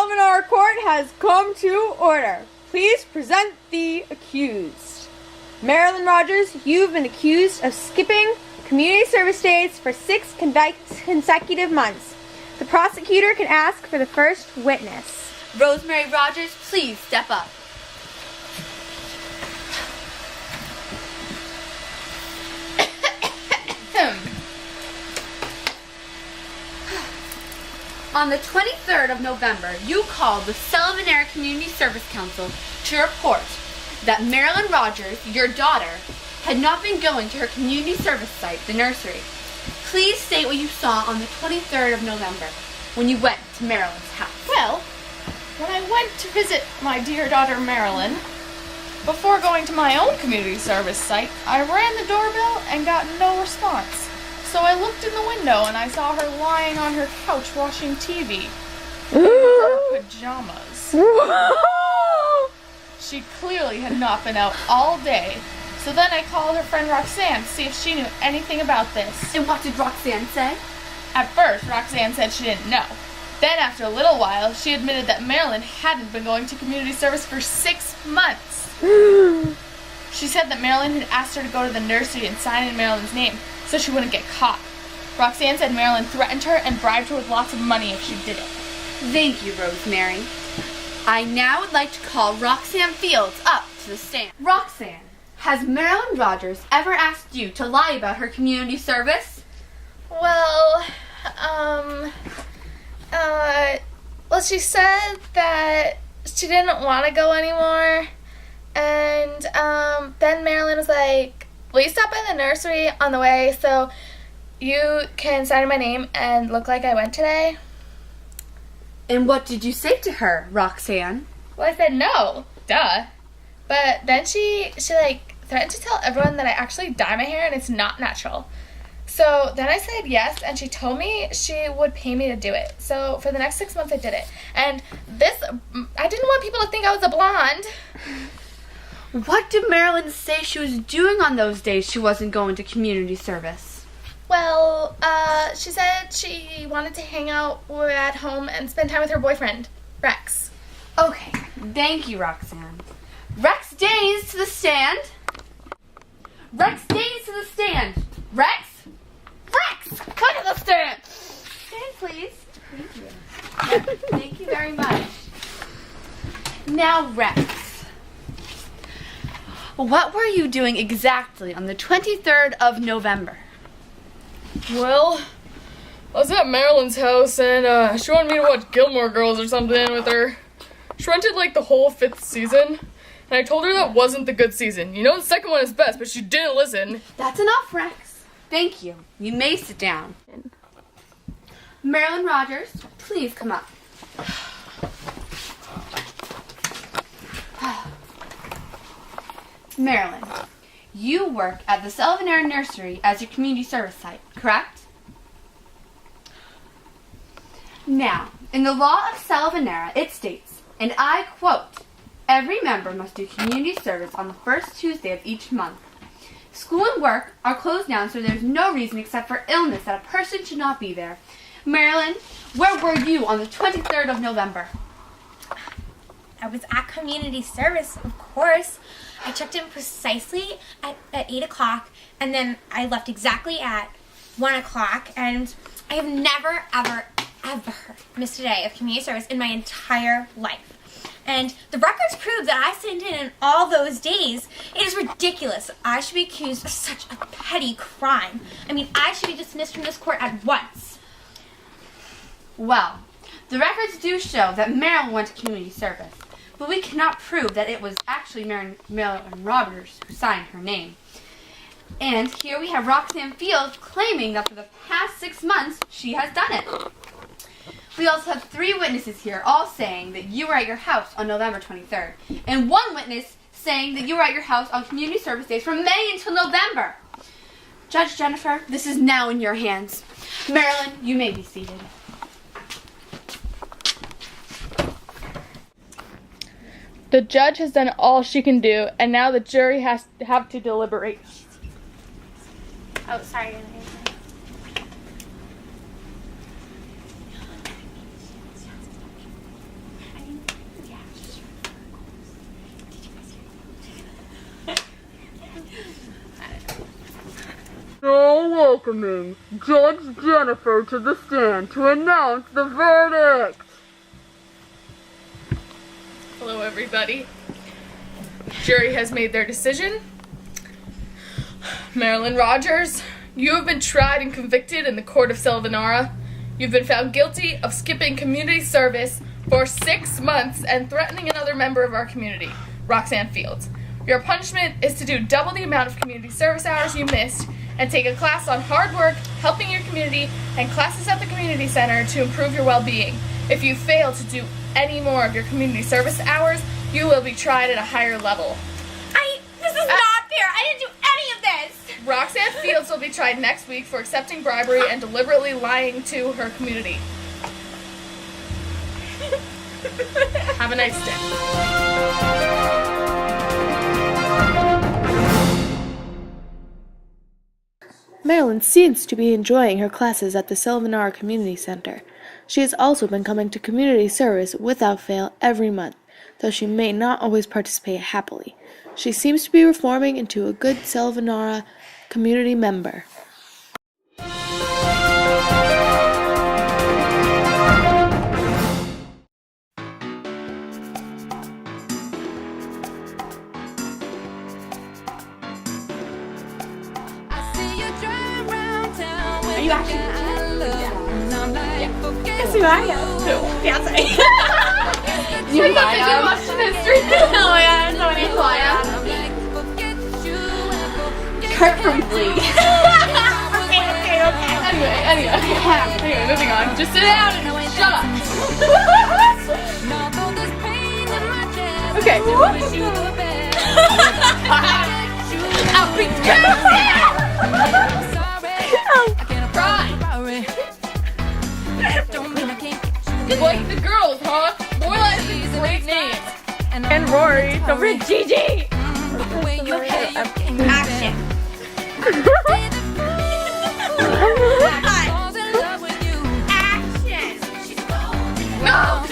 Celivinarah court has come to order. Please present the accused. Marilyn Rogers, you've been accused of skipping community service days for 6 consecutive months. The prosecutor can ask for the first witness. Rosemary Rogers, please step up. On the 23rd of November, you called the Celivinarah Community Service Council to report that Marilyn Rogers, your daughter, had not been going to her community service site, the nursery. Please state what you saw on the 23rd of November when you went to Marilyn's house. Well, when I went to visit my dear daughter Marilyn, before going to my own community service site, I rang the doorbell and got no response. So I looked in the window and I saw her lying on her couch watching TV in her pajamas. She clearly had not been out all day. So then I called her friend Roxanne to see if she knew anything about this. And what did Roxanne say? At first, Roxanne said she didn't know. Then after a little while, she admitted that Marilyn hadn't been going to community service for 6 months. She said that Marilyn had asked her to go to the nursery and sign in Marilyn's name so she wouldn't get caught. Roxanne said Marilyn threatened her and bribed her with lots of money if she did it. Thank you, Rosemary. I now would like to call Roxanne Fields up to the stand. Roxanne, has Marilyn Rogers ever asked you to lie about her community service? Well, she said that she didn't want to go anymore. And then Marilyn was like, will you stop by the nursery on the way so you can sign my name and look like I went today? And what did you say to her, Roxanne? Well, I said no, duh. But then she threatened to tell everyone that I actually dye my hair and it's not natural. So then I said yes, and she told me she would pay me to do it. So for the next 6 months I did it. And I didn't want people to think I was a blonde. What did Marilyn say she was doing on those days she wasn't going to community service? Well, she said she wanted to hang out at home and spend time with her boyfriend, Rex. Okay, thank you, Roxanne. Rex Days to the stand. Rex Days to the stand. Rex? Rex! Come to the stand! Stand, please. Thank you. Thank you very much. Now, Rex. What were you doing exactly on the 23rd of November? Well, I was at Marilyn's house and she wanted me to watch Gilmore Girls or something with her. She rented like the whole 5th season, and I told her that wasn't the good season. You know the second one is best, but she didn't listen. That's enough, Rex. Thank you. You may sit down. Marilyn Rogers, please come up. Marilyn, you work at the Celivinarah Nursery as your community service site, correct? Now, in the law of Celivinarah, it states, and I quote, every member must do community service on the first Tuesday of each month. School and work are closed down, so there's no reason except for illness that a person should not be there. Marilyn, where were you on the 23rd of November? I was at community service, of course. I checked in precisely at 8 o'clock, and then I left exactly at 1 o'clock, and I have never, ever, ever missed a day of community service in my entire life. And the records prove that I signed in all those days. It is ridiculous. I should be accused of such a petty crime. I mean, I should be dismissed from this court at once. Well, the records do show that Marilyn went to community service, but we cannot prove that it was actually Marilyn Rogers who signed her name. And here we have Roxanne Fields claiming that for the past 6 months, she has done it. We also have 3 witnesses here, all saying that you were at your house on November 23rd, and 1 witness saying that you were at your house on community service days from May until November. Judge Jennifer, this is now in your hands. Marilyn, you may be seated. The judge has done all she can do, and now the jury has to deliberate. Oh, sorry. welcoming Judge Jennifer to the stand to announce the verdict. Hello, everybody. Jury has made their decision. Marilyn Rogers, you have been tried and convicted in the court of Celivinarah. You've been found guilty of skipping community service for 6 months and threatening another member of our community, Roxanne Fields. Your punishment is to do double the amount of community service hours you missed and take a class on hard work, helping your community, and classes at the community center to improve your well-being. If you fail to do any more of your community service hours, you will be tried at a higher level. This is not fair. I didn't do any of this. Roxanne Fields will be tried next week for accepting bribery and deliberately lying to her community. Have a nice day. Marilyn seems to be enjoying her classes at the Celivinarah Community Center. She has also been coming to community service without fail every month, though she may not always participate happily. She seems to be reforming into a good Celivinarah community member. Are you actually? Guess who I am? Who? Beyonce. You I am. Watching history. Oh my god, I have no idea who I am. Kurt from Glee. Okay. Anyway, moving on. Just sit down and shut up. Okay. I'll be Like the girls, huh? Boy has these great names. And Rory, don't forget Gigi. Action. Action. No!